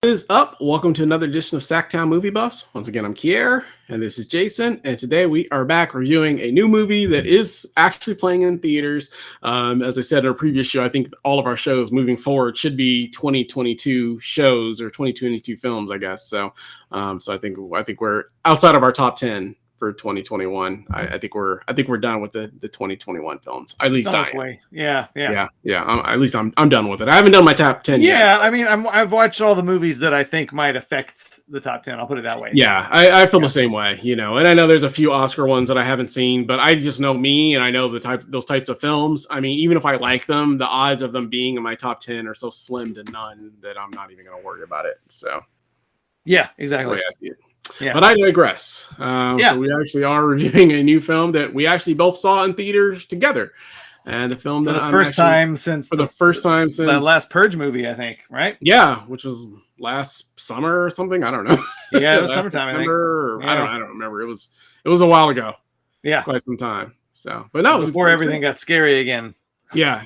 Is up? Welcome to another edition of SacTown Movie Buffs. Once again, I'm Kier, and this is Jason. And today we are back reviewing a new movie that is actually playing in theaters. As I said in our previous show, I think all of our shows moving forward should be 2022 shows or 2022 films, I guess. So I think we're outside of our top 10 for 2021. I think we're done with the 2021 films. At least I am. Yeah. At least I'm done with it. I haven't done my top 10 yet. Yeah, I mean, I've watched all the movies that I think might affect the top 10. I'll put it that way. Yeah, I feel the same way, and I know there's a few Oscar ones that I haven't seen, but I just know me, and I know those types of films. I mean, even if I like them, the odds of them being in my top 10 are so slim to none that I'm not even going to worry about it. So, yeah, exactly. That's the way I see it. Yeah. But I digress. So we actually are reviewing a new film that we actually both saw in theaters together. And the film for the first time since the last Purge movie, I think, right? Yeah, which was last summer or something. I don't know. Yeah, it was summertime. September, I don't remember. It was a while ago. Yeah, quite some time. So, but no, before everything got scary again. Yeah.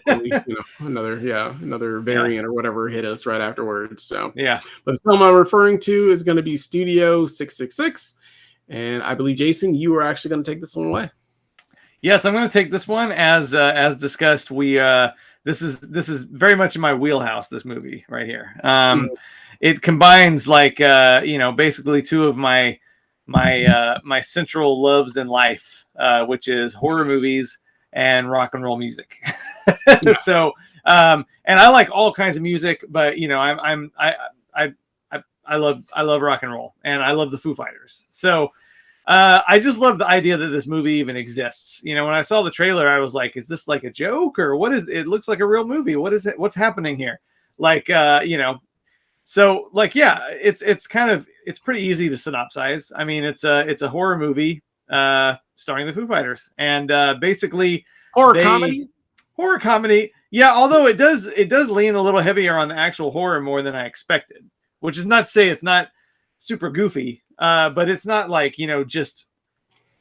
At least, another variant or whatever hit us right afterwards. So yeah. But the film I'm referring to is going to be Studio 666, and I believe Jason, you are actually going to take this one away. Yes, I'm going to take this one as discussed. We this is very much in my wheelhouse. This movie right here. It combines basically two of my central loves in life, which is horror movies and rock and roll music. So, and I like all kinds of music, but I love rock and roll, and I love the Foo Fighters. So, I just love the idea that this movie even exists. When I saw the trailer, I was like, is this like a joke, or what is it? Looks like a real movie. What is it? What's happening here? So it's pretty easy to synopsize. I mean, it's a horror movie starring the Foo Fighters, and basically horror comedy. Yeah, although it does lean a little heavier on the actual horror more than I expected, which is not to say it's not super goofy, but it's not like just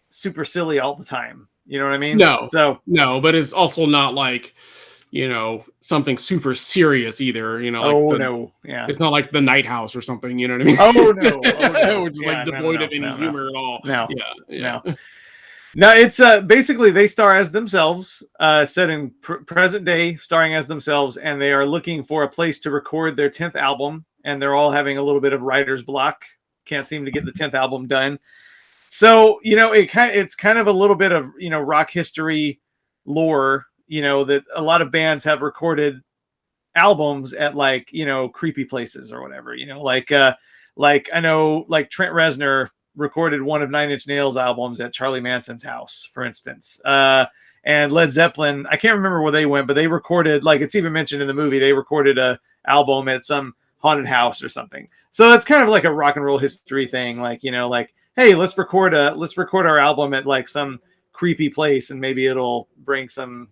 super silly all the time. You know what I mean? No, but it's also not like something super serious either. No, yeah, it's not like The Night House or something. You know what I mean? Oh no, which is devoid of any humor at all. No. No, it's basically they star as themselves, set in present day, starring as themselves, and they are looking for a place to record their 10th album, and they're all having a little bit of writer's block. Can't seem to get the 10th album done. So, it's kind of a little bit of, rock history lore, that a lot of bands have recorded albums at creepy places or whatever, I know Trent Reznor recorded one of Nine Inch Nails albums at Charlie Manson's house, for instance. And Led Zeppelin, I can't remember where they went, but they recorded, it's even mentioned in the movie, they recorded a album at some haunted house or something. So that's kind of like a rock and roll history thing. Hey, let's record our album at some creepy place, and maybe it'll bring some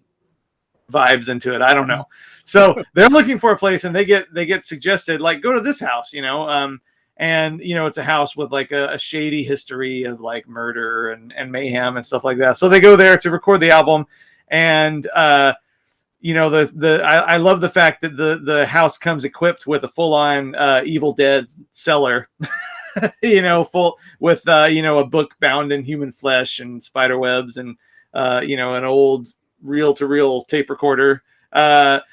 vibes into it. I don't know. So they're looking for a place, and they get suggested, go to this house, and it's a house with a shady history of murder and mayhem and stuff like that. So they go there to record the album, and I love the fact that the house comes equipped with a full-on Evil Dead cellar, full with a book bound in human flesh and spider webs, and an old reel-to-reel tape recorder, and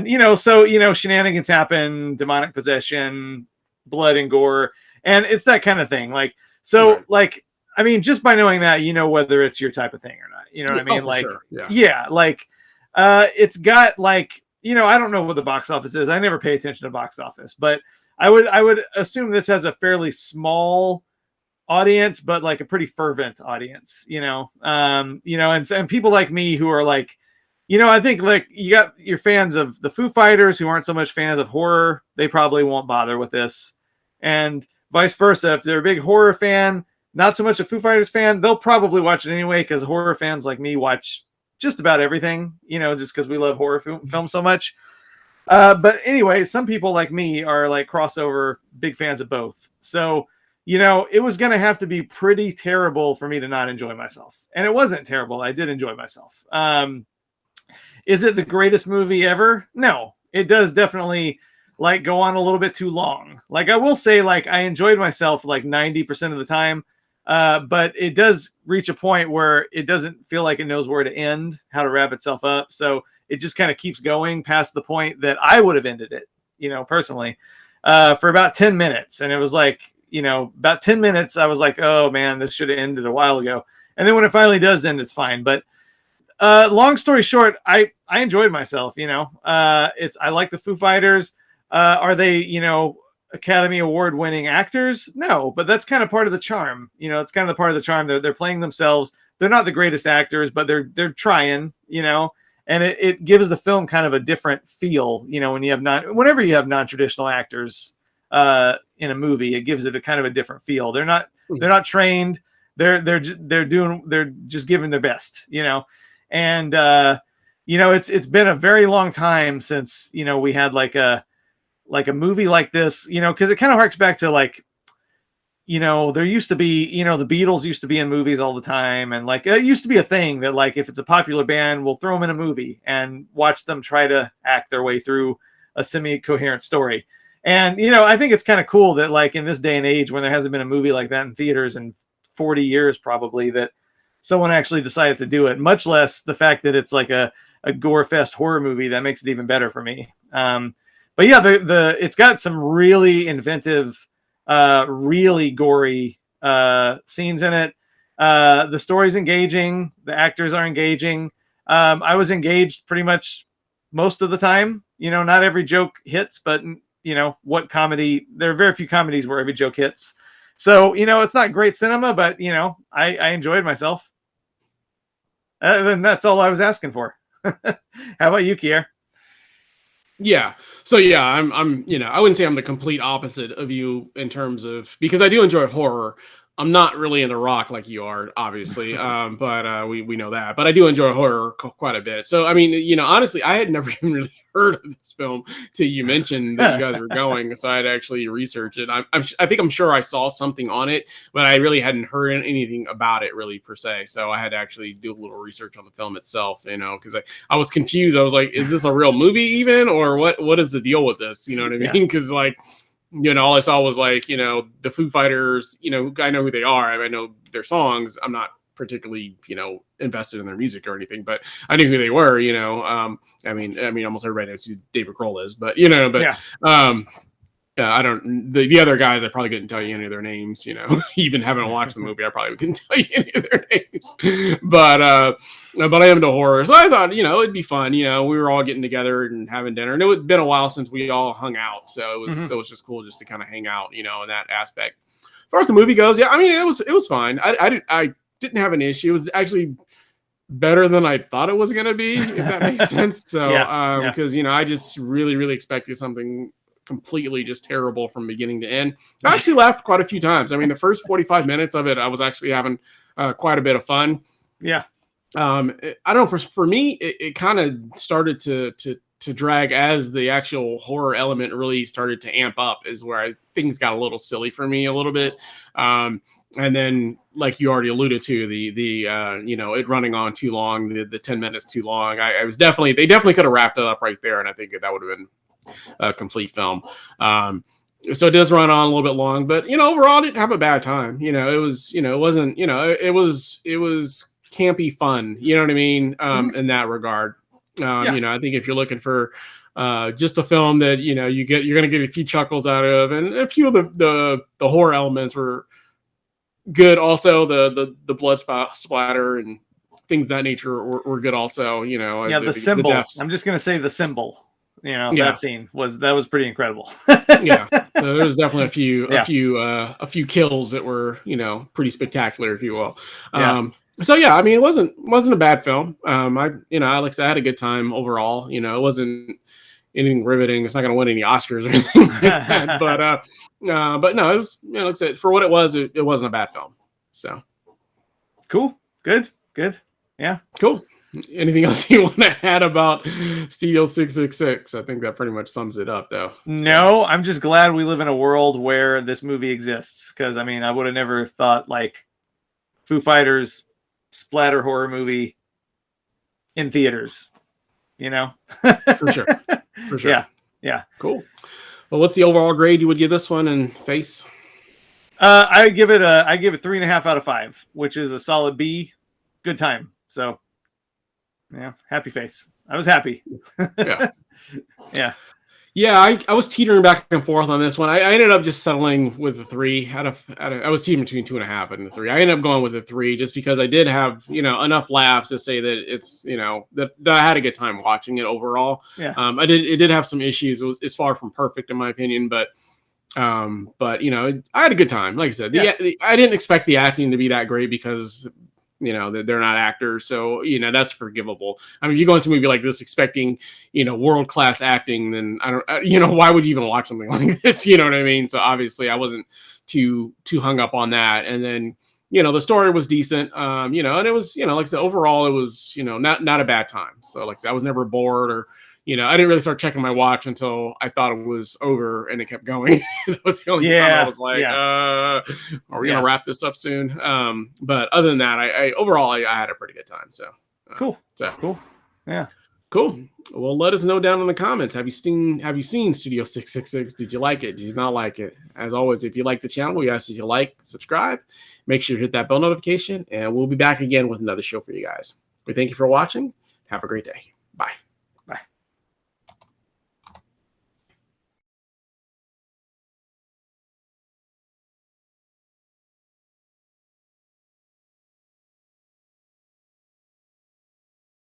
shenanigans happen, demonic possession, blood and gore, and it's that kind of thing. I mean, just by knowing that, whether it's your type of thing or not. You know what I mean? Sure. It's got I don't know what the box office is. I never pay attention to box office, but I would assume this has a fairly small audience, but a pretty fervent audience, and people like me who are I think you got your fans of the Foo Fighters who aren't so much fans of horror. They probably won't bother with this, and vice versa. If they're a big horror fan, not so much a Foo Fighters fan, they'll probably watch it anyway, because horror fans like me watch just about everything, just because we love horror film so much. But anyway, some people like me are crossover big fans of both. So, it was going to have to be pretty terrible for me to not enjoy myself. And it wasn't terrible. I did enjoy myself. Is it the greatest movie ever? No, it does definitely like go on a little bit too long. Like I will say, like I enjoyed myself like 90% of the time, but it does reach a point where it doesn't feel like it knows where to end, how to wrap itself up. So it just kind of keeps going past the point that I would have ended it, personally, for about 10 minutes. And it was like, about 10 minutes, I was like, oh man, this should have ended a while ago. And then when it finally does end, it's fine. But long story short, I enjoyed myself. I like the Foo Fighters. Are they, Academy Award winning actors? No, but that's kind of part of the charm. It's kind of the part of the charm. They're playing themselves. They're not the greatest actors, but they're trying, and it gives the film kind of a different feel, when you have whenever you have non-traditional actors in a movie, it gives it a kind of a different feel. They're not trained. They're just giving their best, and it's been a very long time since we had like a movie like this, because it kind of harks back to like, there used to be, the Beatles used to be in movies all the time, and like it used to be a thing that like if it's a popular band, we'll throw them in a movie and watch them try to act their way through a semi-coherent story. And I think it's kind of cool that like in this day and age when there hasn't been a movie like that in theaters in 40 years probably, that someone actually decided to do it, much less the fact that it's like a gore fest horror movie. That makes it even better for me. But yeah, it's got some really inventive, really gory scenes in it. The story's engaging. The actors are engaging. I was engaged pretty much most of the time. Not every joke hits, but what comedy? There are very few comedies where every joke hits. So it's not great cinema, but I enjoyed myself. And that's all I was asking for. How about you, Kier? Yeah. So yeah, I'm I wouldn't say I'm the complete opposite of you in terms of, because I do enjoy horror. I'm not really into rock like you are, obviously. But we know that. But I do enjoy horror quite a bit. So I mean, honestly, I had never even really heard of this film till you mentioned that you guys were going. So I had actually researched it. I'm sure I saw something on it, but I really hadn't heard anything about it really per se. So I had to actually do a little research on the film itself, because I was confused. I was like, is this a real movie even, or what is the deal with this? You know what I mean? Because like, all I saw was like, the Foo Fighters, I know who they are. I know their songs. I'm not particularly, invested in their music or anything, but I knew who they were, I mean, almost everybody knows who David Grohl is, but, I don't, the other guys, I probably couldn't tell you any of their names, even having watched the movie, I probably couldn't tell you any of their names, but I am into horror. So I thought, it'd be fun. We were all getting together and having dinner, and it had been a while since we all hung out. So it was just cool just to kind of hang out, in that aspect. As far as the movie goes, yeah, I mean, it was fine. I didn't have an issue. It was actually better than I thought it was going to be, if that makes sense. So, because, I just really, really expected something completely just terrible from beginning to end. I actually laughed quite a few times. I mean, the first 45 minutes of it, I was actually having quite a bit of fun. Yeah. I don't know, for me, it kind of started to drag as the actual horror element really started to amp up, is where things got a little silly for me a little bit. And then, like you already alluded to, the it running on too long, the 10 minutes too long. They definitely could have wrapped it up right there, and I think that would have been a complete film. So it does run on a little bit long, but overall, I didn't have a bad time. It was, it wasn't, it was campy fun. You know what I mean? In that regard, I think if you're looking for just a film that you're going to get a few chuckles out of, and a few of the horror elements were good. Also, the blood splatter and things of that nature were good. Also, the symbol. I'm just going to say the symbol. That scene was pretty incredible. Yeah, so there was definitely a few kills that were pretty spectacular, if you will. So yeah, I mean, it wasn't a bad film. Like I said, I had a good time overall. It wasn't anything riveting. It's not going to win any Oscars or anything like that. But no, it was, like I said, for what it was, it wasn't a bad film. So cool, good, yeah, cool. Anything else you want to add about Studio 666? I think that pretty much sums it up, though. No, I'm just glad we live in a world where this movie exists, because I mean, I would have never thought like Foo Fighters splatter horror movie in theaters. For sure. Yeah. Cool. Well, what's the overall grade you would give this one in face? I give it 3.5 out of 5, which is a solid B. Good time. So yeah, happy face. I was happy. Yeah. Yeah. Yeah, I was teetering back and forth on this one. I ended up just settling with a 3 I was teetering between 2.5 and a 3. I ended up going with a 3 just because I did have, enough laughs to say that it's, that I had a good time watching it overall. Yeah. It did have some issues. It's far from perfect in my opinion, but I had a good time. Like I said, I didn't expect the acting to be that great because they're not actors, so that's forgivable. I mean, if you go into a movie like this expecting world-class acting, then I don't why would you even watch something like this? You know what I mean? So obviously I wasn't too hung up on that. And then the story was decent, and it was like I said, overall it was not a bad time. So like I said, I was never bored, or I didn't really start checking my watch until I thought it was over, and it kept going. That was the only time I was like, are we going to wrap this up soon? But other than that, I overall, I had a pretty good time. So cool. Cool. Yeah. Cool. Well, let us know down in the comments. Have you seen Studio 666? Did you like it? Did you not like it? As always, if you like the channel, we ask that you like, subscribe, make sure you hit that bell notification, and we'll be back again with another show for you guys. We thank you for watching. Have a great day. Bye.